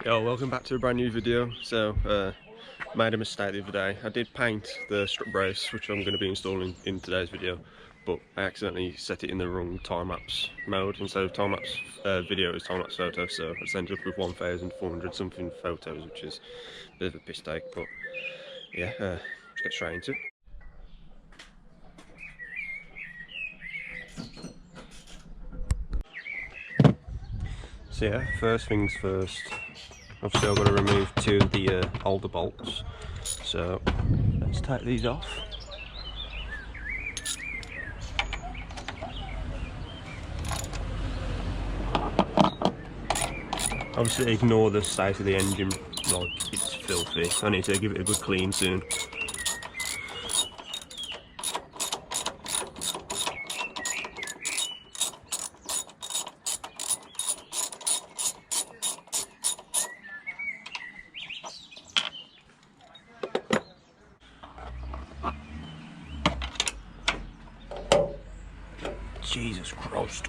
Yo, welcome back to a brand new video. So, made a mistake the other day. I did paint the strut brace, which I'm going to be installing in today's video, but I accidentally set it in the wrong time-lapse mode. Instead of time-lapse video, it's time-lapse photo, so I just ended up with 1,400 something photos, which is a bit of a piss take, but yeah, let's get straight into it. So yeah, first things first. Obviously I've got to remove two of the older bolts, so let's take these off. Obviously ignore the state of the engine, like it's filthy. I need to give it a good clean soon. Jesus Christ.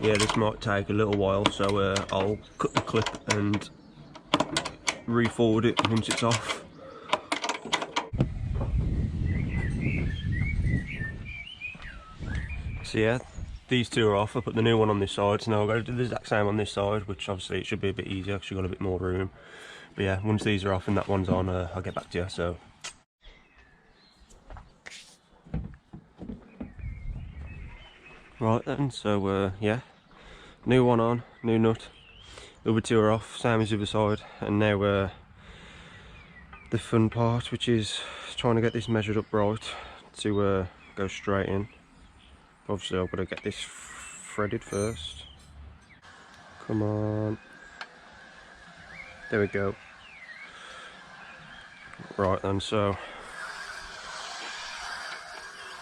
Yeah, this might take a little while, so I'll cut the clip and re-forward it once it's off. So yeah, these two are off. I put the new one on this side, so now I'll go do the exact same on this side, which obviously it should be a bit easier because you've got a bit more room. But yeah, once these are off and that one's on, I'll get back to you. So right then, so yeah, new one on, new nut, the other two are off, same as the other side, and now the fun part, which is trying to get this measured up right to go straight in. Obviously I've got to get this threaded first. Come on, there we go. Right then, so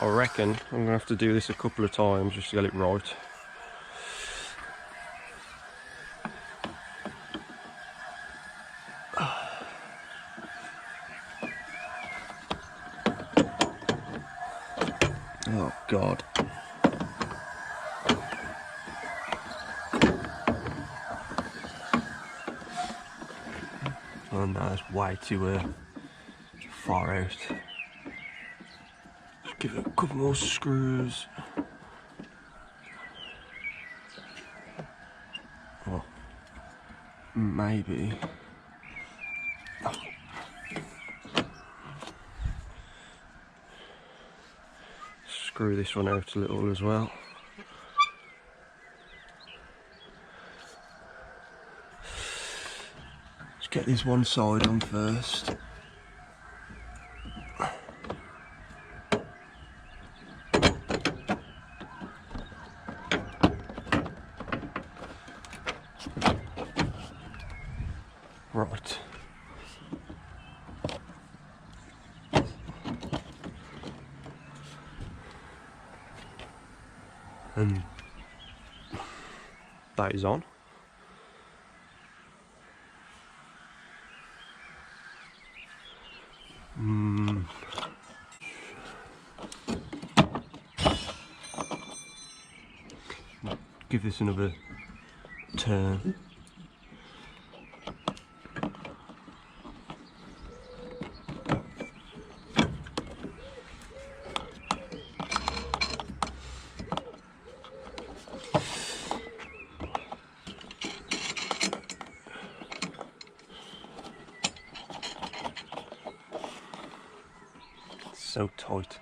I reckon I'm gonna have to do this a couple of times just to get it right. Oh God. Oh no, that's way too far out. Just give it a couple more screws. Oh, maybe. Screw this one out a little as well. Let's get this one side on first. Right. And that is on. Give this another turn. So tight.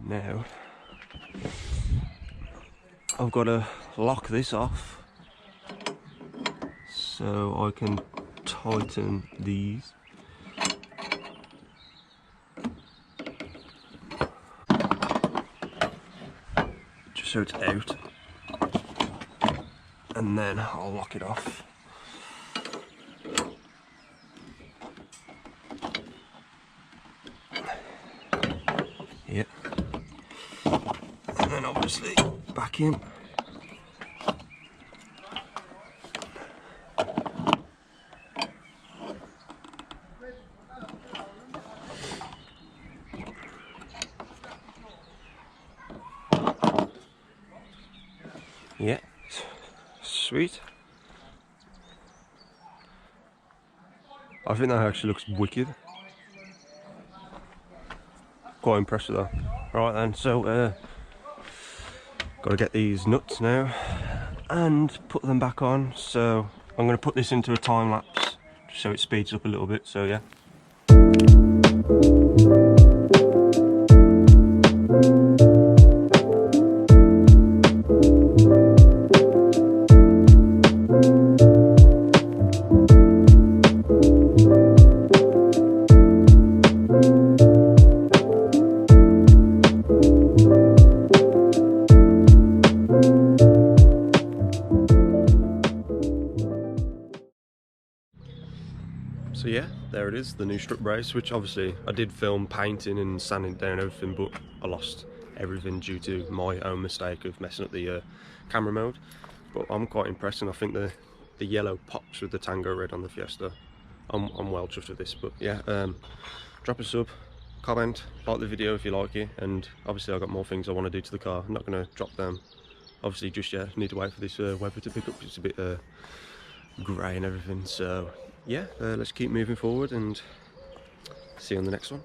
Now I've got to lock this off so I can tighten these. Just so it's out. And then I'll lock it off. Yep. And then obviously back in. Yeah, sweet. I think that actually looks wicked. Quite impressed with that. Right then, so got to get these nuts now and put them back on. So I'm going to put this into a time lapse so it speeds up a little bit. So yeah. So yeah, there it is, the new strut brace, which obviously I did film painting and sanding down everything, but I lost everything due to my own mistake of messing up the camera mode. But I'm quite impressed, and I think the yellow pops with the tango red on the Fiesta. I'm well chuffed with this. But yeah, drop a sub, comment, like the video if you like it, and obviously I've got more things I want to do to the car. I'm not going to drop them obviously just yet. Need to wait for this weather to pick up. It's a bit grey and everything, so yeah, let's keep moving forward and see you on the next one.